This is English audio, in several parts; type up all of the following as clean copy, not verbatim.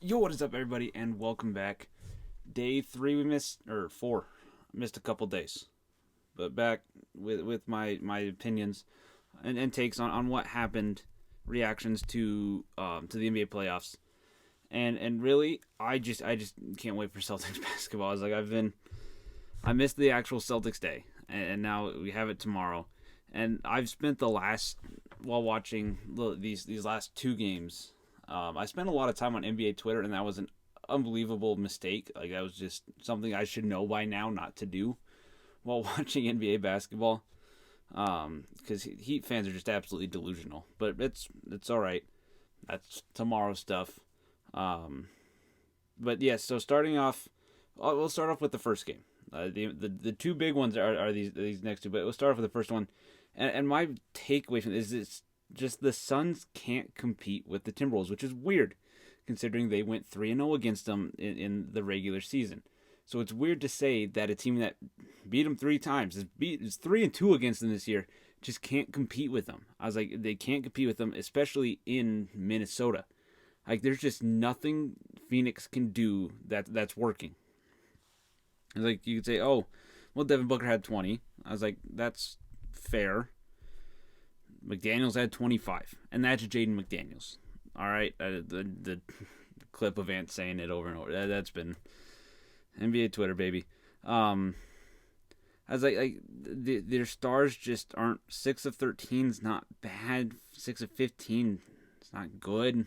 Yo, what is up, everybody, and welcome back. Day 3 we missed, or 4, missed a couple days, but back with my opinions and takes on what happened, reactions to the NBA playoffs, and really, I just can't wait for Celtics basketball. I was like, I missed the actual Celtics day, and now we have it tomorrow, and I've spent the last while watching these last two games. I spent a lot of time on NBA Twitter, and that was an unbelievable mistake. Like, that was just something I should know by now not to do while watching NBA basketball. Because Heat fans are just absolutely delusional. But it's all right. That's tomorrow's stuff. Um, but yeah, so starting off, we'll start off with the first game. The two big ones are these next two, but we'll start off with the first one. And my takeaway from this is just the Suns can't compete with the Timberwolves, which is weird considering they went 3-0 against them in the regular season. So it's weird to say that a team that beat them three times is 3-2 against them this year just can't compete with them. I was like, they can't compete with them, especially in Minnesota. Like, there's just nothing Phoenix can do that's working. It's like, you could say, oh, well, Devin Booker had 20. I was like, that's fair. McDaniels had 25, and that's Jaden McDaniels. All right, the clip of Ant saying it over and over. That's been NBA Twitter, baby. I was like their stars just aren't. 6 of 13 is not bad. 6 of 15 is not good.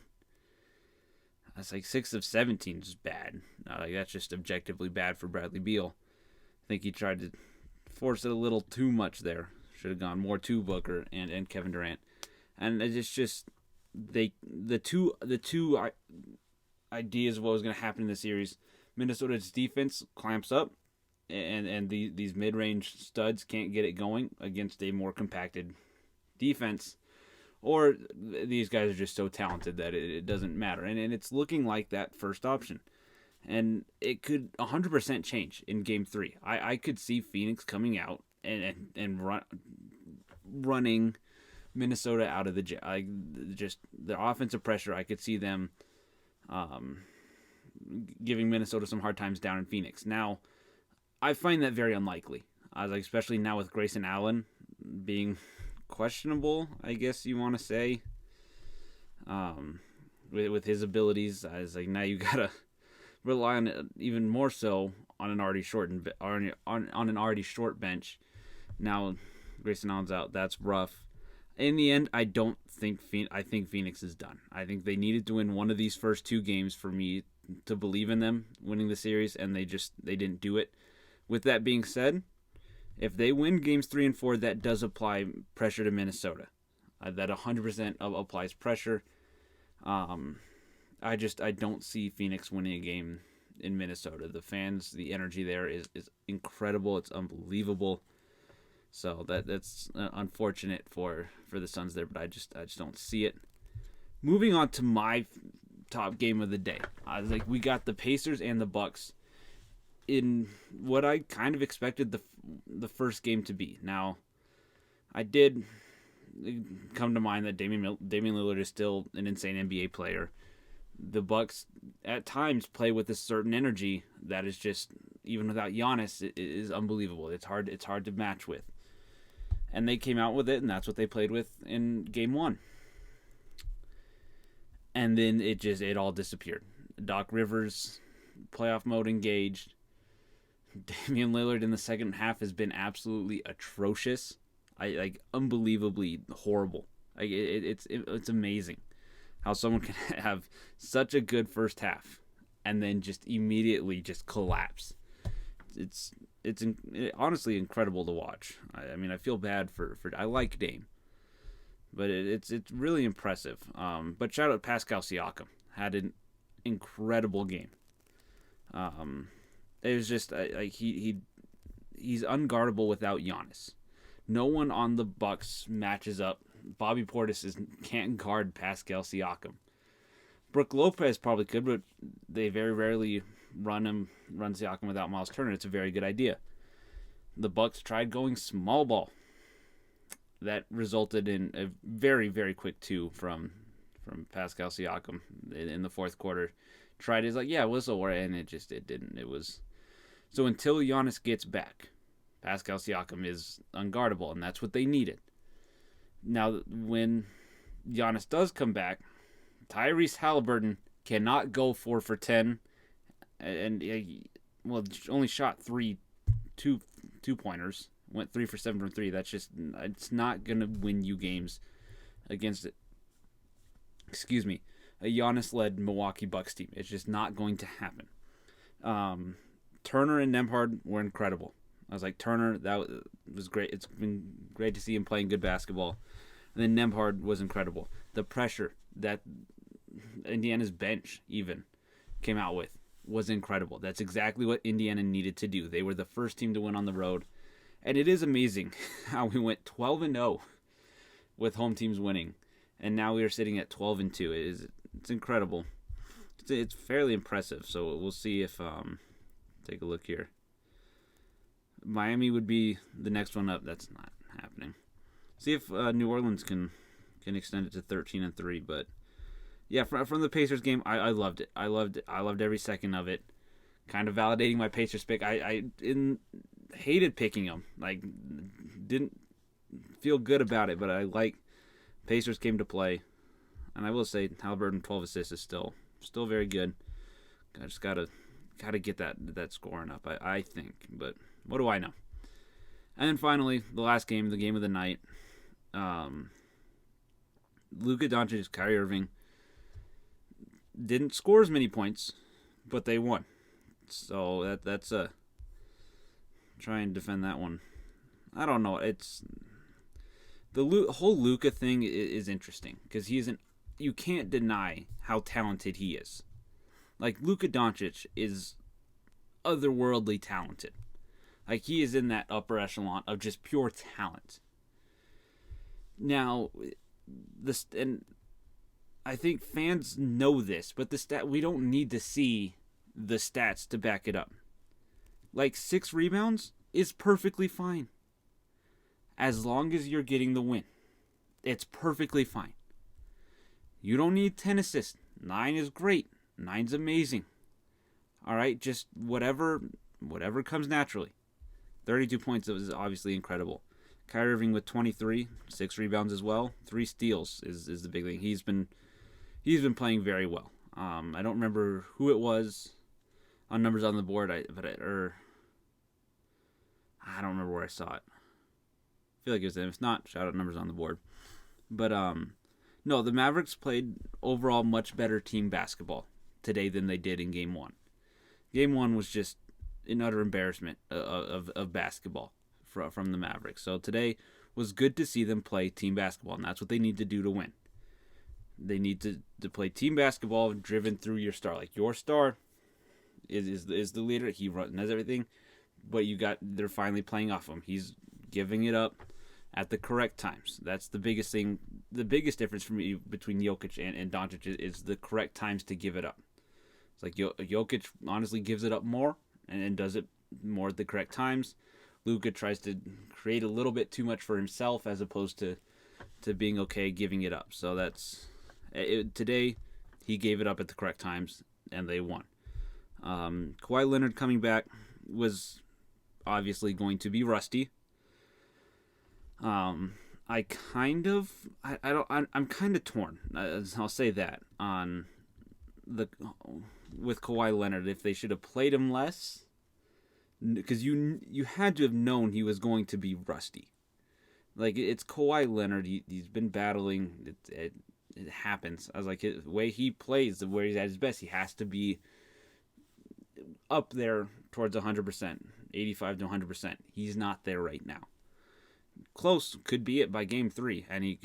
That's like 6 of 17 is bad. Like, that's just objectively bad for Bradley Beal. I think he tried to force it a little too much there. Should have gone more to Booker and Kevin Durant. And it's just the two ideas of what was going to happen in the series. Minnesota's defense clamps up, and these mid range studs can't get it going against a more compacted defense. Or these guys are just so talented that it doesn't matter. And it's looking like that first option. And it could 100% change in Game 3. I could see Phoenix coming out and running Minnesota out of the just the offensive pressure. I could see them giving Minnesota some hard times down in Phoenix. Now, I find that very unlikely. I was like, especially now with Grayson Allen being questionable, I guess you want to say. With his abilities, I was like, now you gotta rely on it even more so on an already shortened on an already short bench. Now Grayson Allen's out. That's rough. In the end, I don't think I think Phoenix is done. I think they needed to win one of these first two games for me to believe in them winning the series, and they didn't do it. With that being said, if they win games 3 and 4, that does apply pressure to Minnesota. That 100% applies pressure. I don't see Phoenix winning a game in Minnesota. The fans, the energy there is incredible. It's unbelievable. So that's unfortunate for the Suns there, but I just don't see it. Moving on to my top game of the day. I was like, we got the Pacers and the Bucks in what I kind of expected the first game to be. Now, I did come to mind that Damian Lillard is still an insane NBA player. The Bucks at times play with a certain energy that is just, even without Giannis, it is unbelievable. It's hard to match with. And they came out with it, and that's what they played with in game 1. And then it all disappeared. Doc Rivers playoff mode engaged. Damian Lillard in the second half has been absolutely atrocious. Unbelievably horrible. It's amazing how someone can have such a good first half and then just immediately just collapse. It's honestly incredible to watch. I mean, I feel bad for I like Dame, but it's really impressive. But shout out Pascal Siakam, had an incredible game. It was just like he's unguardable without Giannis. No one on the Bucks matches up. Bobby Portis can't guard Pascal Siakam. Brook Lopez probably could, but they very rarely run Siakam without Miles Turner. It's a very good idea. The Bucks tried going small ball. That resulted in a very, very quick 2 from Pascal Siakam in the fourth quarter. tried his yeah, whistle, and it didn't. It was so until Giannis gets back, Pascal Siakam is unguardable, and that's what they needed. Now, when Giannis does come back, Tyrese Halliburton cannot go 4 for 10, and only shot two pointers. Went 3 for 7 from 3. That's just it's not gonna win you games against it. Excuse me, a Giannis-led Milwaukee Bucks team. It's just not going to happen. Turner and Nembhard were incredible. I was like, Turner, that was great. It's been great to see him playing good basketball. And then Nembhard was incredible. The pressure that Indiana's bench even came out with was incredible. That's exactly what Indiana needed to do. They were the first team to win on the road. And it is amazing how we went 12-0 with home teams winning. And now we are sitting at 12-2. It's incredible. It's fairly impressive. So we'll see if take a look here. Miami would be the next one up. That's not happening. See if New Orleans can extend it to 13-3. But yeah, from the Pacers game, I loved it. I loved every second of it. Kind of validating my Pacers pick. I hated picking them. Like, didn't feel good about it, but I like Pacers came to play. And I will say Halliburton 12 assists is still very good. I just gotta get that scoring up, I think. But what do I know? And then finally, the last game, the game of the night. Luka Doncic, Kyrie Irving didn't score as many points, but they won. So that's try and defend that one. I don't know. It's the whole Luka thing is interesting because you can't deny how talented he is. Like, Luka Doncic is otherworldly talented. Like, he is in that upper echelon of just pure talent. Now, and I think fans know this, but we don't need to see the stats to back it up. Like, 6 rebounds is perfectly fine. As long as you're getting the win. It's perfectly fine. You don't need 10 assists. 9 is great. 9's amazing. All right, just whatever comes naturally. 32 points is obviously incredible. Kyrie Irving with 23, 6 rebounds as well. 3 steals is the big thing. He's been playing very well. I don't remember who it was on numbers on the board. I don't remember where I saw it. I feel like it was him. If not, shout out numbers on the board. But no, the Mavericks played overall much better team basketball today than they did in Game 1. Game 1 was just an utter embarrassment of basketball from the Mavericks. So today was good to see them play team basketball, and that's what they need to do to win. They need to play team basketball driven through your star. Like, your star is the leader. He does everything, but they're finally playing off him. He's giving it up at the correct times. That's the biggest thing. The biggest difference for me between Jokic and Doncic is the correct times to give it up. It's like Jokic honestly gives it up more and does it more at the correct times. Luka tries to create a little bit too much for himself as opposed to being okay giving it up. So today he gave it up at the correct times and they won. Kawhi Leonard coming back was obviously going to be rusty. I'm kind of torn. I'll say that with Kawhi Leonard, if they should have played him less, because you had to have known he was going to be rusty. Like, it's Kawhi Leonard. He's been battling. It happens. I was like, the way he plays, where he's at his best, he has to be up there towards 100%, 85 to 100%. He's not there right now. Close could be it by Game 3, and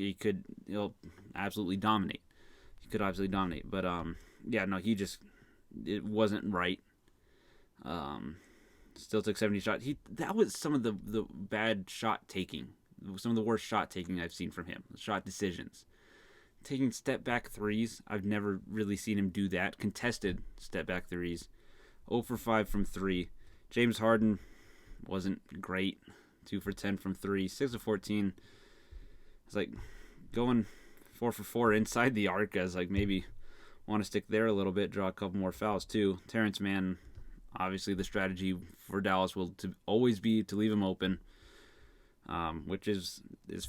he'll absolutely dominate. He could absolutely dominate, but it wasn't right. Still took 70 shots. That was some of the bad shot taking, some of the worst shot taking I've seen from him. Shot decisions, taking step back threes. I've never really seen him do that. Contested step back threes. 0 for 5 from 3. James Harden wasn't great. 2 for 10 from 3. 6 of 14. It's like going 4 for 4 inside the arc as like maybe want to stick there a little bit, draw a couple more fouls too. Terrence Mann, obviously the strategy for Dallas will always be to leave him open, which is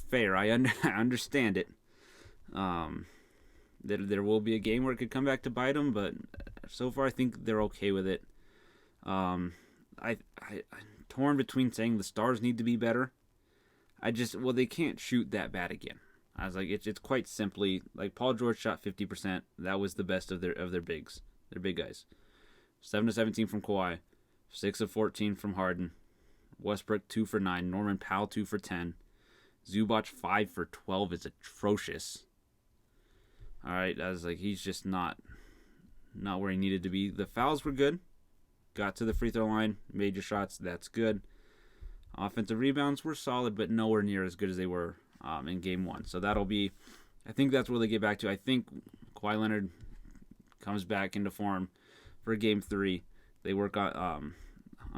fair. I understand it. There will be a game where it could come back to bite them, but so far I think they're okay with it. I'm torn between saying the Stars need to be better. They can't shoot that bad again. I was like, it's quite simply like Paul George shot 50%. That was the best of their bigs, their big guys. 7 of 17 from Kawhi, 6 of 14 from Harden, Westbrook 2 for 9, Norman Powell 2 for 10, Zubac 5 for 12 is atrocious. All right, I was like, he's just not where he needed to be. The fouls were good. Got to the free throw line, made your shots. That's good. Offensive rebounds were solid, but nowhere near as good as they were in Game 1. So I think that's where they get back to. I think Kawhi Leonard comes back into form for Game 3. They work on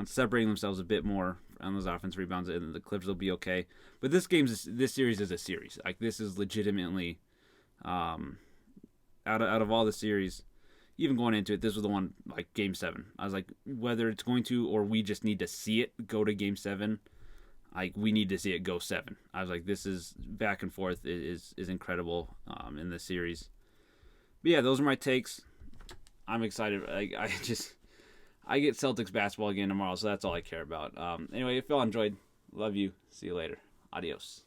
separating themselves a bit more on those offensive rebounds, and the Clippers will be okay. But this series is a series. Like, this is legitimately, out of all the series, even going into it, this was the one, like, Game 7. I was like, whether it's going to or we just need to see it go to Game 7, like, we need to see it go 7. I was like, this is back and forth is incredible in this series. But yeah, those are my takes. I'm excited. I get Celtics basketball again tomorrow, so that's all I care about. Anyway, if y'all enjoyed, love you. See you later. Adios.